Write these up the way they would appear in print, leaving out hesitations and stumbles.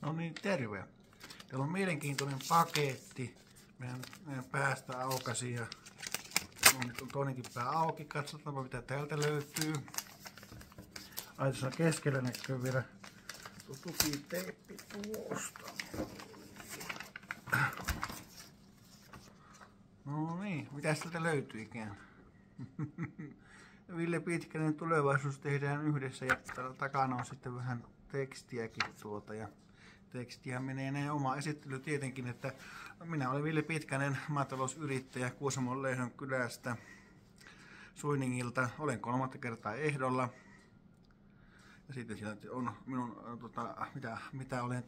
No niin, terve. Täällä on mielenkiintoinen paketti. Meidän päästä aukasi ja on nyt toinenkin pää auki. Katsotaan mitä täältä löytyy. Ai tuossa keskellä näkyy vielä tukiteippi tuosta. No niin, mitäs täältä löytyykään? Ville Pitkänen tulevaisuus tehdään yhdessä ja täällä takana on sitten vähän tekstiäkin ja tekstiä menee näin oma esittely tietenkin, että minä olen Ville Pitkänen, maatalousyrittäjä Kuusamon Lehdon kylästä Suiningilta. Olen 3. kertaa ehdolla. Ja sitten siellä on minun, mitä olen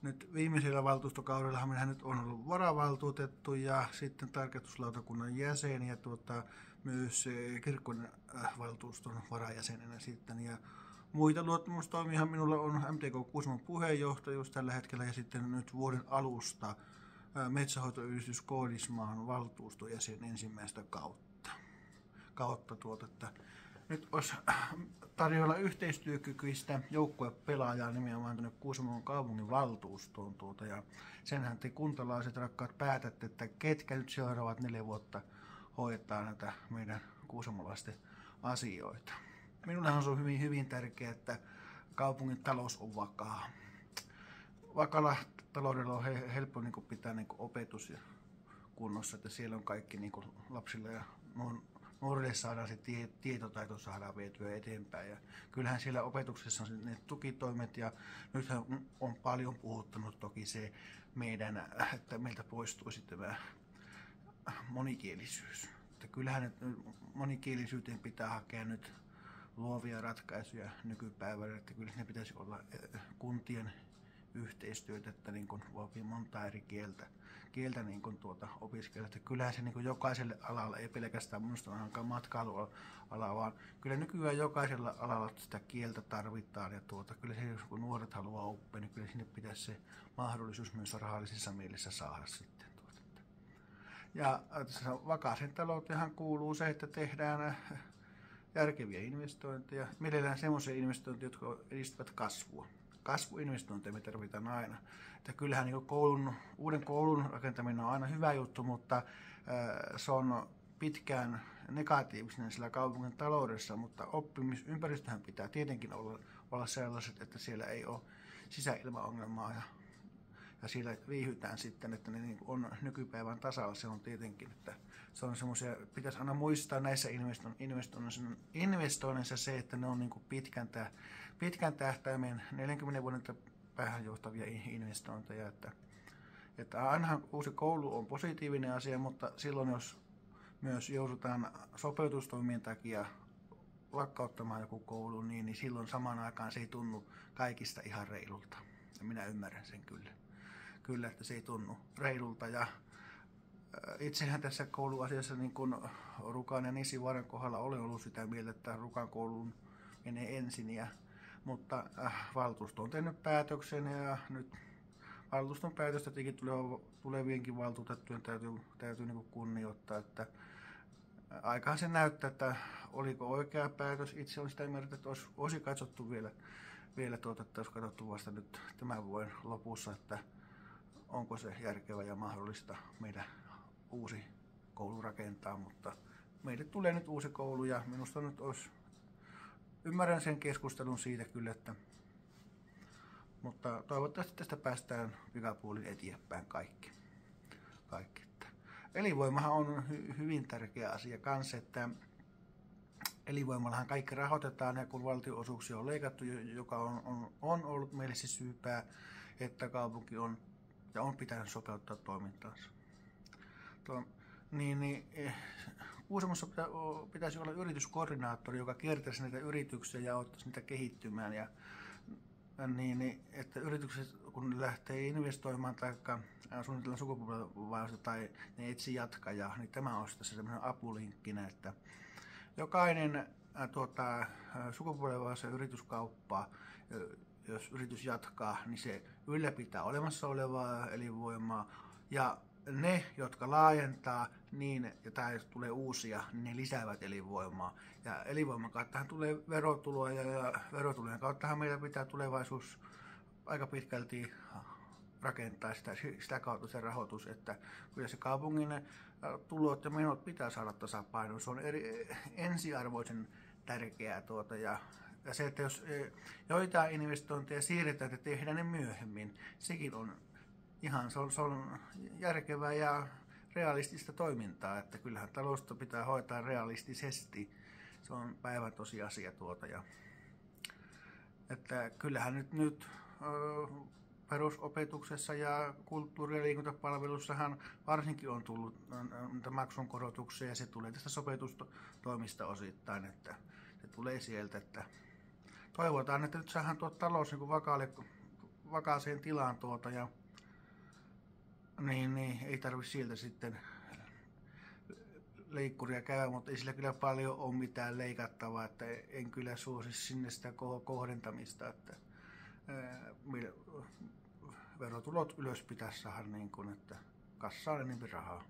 nyt viimeisellä valtuustokaudella minä nyt on ollut varavaltuutettu ja sitten tarkastuslautakunnan jäsen ja myös kirkkovaltuuston varajäsenenä sitten. Ja muita luottamustoimia minulla on MTK Kuusamon puheenjohtajuus tällä hetkellä ja sitten nyt vuoden alusta Metsänhoitoyhdistys Koillismaan valtuustojäsen ensimmäistä kautta että nyt olisi tarjolla yhteistyökykyistä joukkuepelaajaa nimenomaan tuonne Kuusamon kaupungin valtuustoon ja senhän te kuntalaiset rakkaat päätätte, että ketkä nyt seuraavat 4 vuotta hoitaa näitä meidän kuusamolaisten asioita. Minulle on se hyvin tärkeää, että kaupungin talous on vakaa. Vakaalla taloudella on helppo pitää opetus ja kunnossa, että siellä on kaikki lapsilla ja nuorille saadaan se tietotaito saadaan vietyä eteenpäin. Ja kyllähän siellä opetuksessa on ne tukitoimet ja nythän on paljon puhuttanut toki se että meiltä poistuisi tämä monikielisyys. Että kyllähän nyt monikielisyyteen pitää hakea nyt luovia ratkaisuja nykypäivällä, että kyllä ne pitäisi olla kuntien yhteistyötä, että voi monta eri kieltä opiskella. Että kyllähän se jokaiselle alalle, ei pelkästään minusta ainakaan matkailualalla, vaan kyllä nykyään jokaisella alalla sitä kieltä tarvitaan. Ja kyllä se, kun nuoret haluaa oppia, niin kyllä sinne pitäisi se mahdollisuus myös rahallisessa mielessä saada sitten. Ja vakaaseen talouteenhan kuuluu se, että tehdään järkeviä investointeja, mielellään semmoisia investointeja, jotka edistävät kasvua. Kasvuinvestointeja me tarvitaan aina. Että kyllähän uuden koulun rakentaminen on aina hyvä juttu, mutta se on pitkään negatiivinen sillä kaupungin taloudessa, mutta oppimisympäristöhän pitää tietenkin olla sellaiset, että siellä ei ole sisäilmaongelmaa ja siellä viihytään sitten, että ne on nykypäivän tasalla. Se on tietenkin, että se on semmoisia, pitäisi aina muistaa näissä investoinneissa se, että ne on pitkän tähtäimen 40 vuoden päähän johtavia investointeja. Että ainahan uusi koulu on positiivinen asia, mutta silloin jos myös joudutaan sopeutustoimien takia lakkauttamaan joku koulu, niin silloin samaan aikaan se ei tunnu kaikista ihan reilulta. Ja minä ymmärrän sen kyllä, että se ei tunnu reilulta. Ja itsehän tässä kouluasiassa niin kuin Rukan ja Nisivaaran kohdalla olen ollut sitä mieltä, että Rukan kouluun menee ensin. Mutta valtuusto on tehnyt päätöksen ja nyt valtuuston päätöstä tietenkin tulevienkin valtuutettujen täytyy niin kuin kunnioittaa. Että aikaan se näyttää, että oliko oikea päätös. Itse olen sitä mieltä, että olisi katsottu vielä että olisi katsottu vasta nyt tämän vuoden lopussa, että onko se järkevä ja mahdollista meidän uusi koulu rakentaa, mutta meille tulee nyt uusi koulu ja minusta nyt ymmärrän sen keskustelun siitä kyllä, mutta toivottavasti tästä päästään pikapuolin eteenpäin kaikki. Elinvoimahan on hyvin tärkeä asia kanssa, että elinvoimallahan kaikki rahoitetaan ja kun valtionosuuksia on leikattu, joka on ollut meille se syypää, että kaupunki on pitänyt sopeuttaa toimintaansa. Kuusamossa pitäisi olla yrityskoordinaattori, joka kiertäisi näitä yrityksiä ja auttaisi niitä kehittymään. Että yritykset, kun ne lähtee investoimaan tai suunnitellaan sukupolvenvaihdosta tai ne etsii jatkajaa, niin tämä on tässä sellainen apulinkkinä, että jokainen sukupolvenvaihdossa yrityskauppaa, jos yritys jatkaa, niin se ylläpitää olemassa olevaa elinvoimaa ja ne, jotka laajentaa tai tulee uusia, niin ne lisäävät elinvoimaa. Ja elinvoiman kauttahan tulee verotuloja ja verotulojen kauttahan meillä pitää tulevaisuus aika pitkälti rakentaa sitä kautta se rahoitus, että kyllä se kaupungin tulot ja menot pitää saada tasapainoon. Se on ensiarvoisen tärkeää ja se, että jos joitain investointeja siirretään ja tehdään ne myöhemmin, sekin on ihan se on järkevää ja realistista toimintaa, että kyllähän talousta pitää hoitaa realistisesti. Se on päivän tosiasia että kyllähän nyt perusopetuksessa ja kulttuuri- ja liikuntapalvelussahan varsinkin on tullut maksun korotuksia ja se tulee tästä sopeutustoimista osittain, että se tulee sieltä, että toivotaan, että nyt saadaan talous niin vakaaseen tilaan ja niin, ei tarvitse sieltä sitten leikkuria käydä, mutta ei sillä kyllä paljon ole mitään leikattavaa, että en kyllä suosi sinne sitä kohdentamista, että verotulot ylös pitäisi saada niin kuin, että kassaan enemmän rahaa.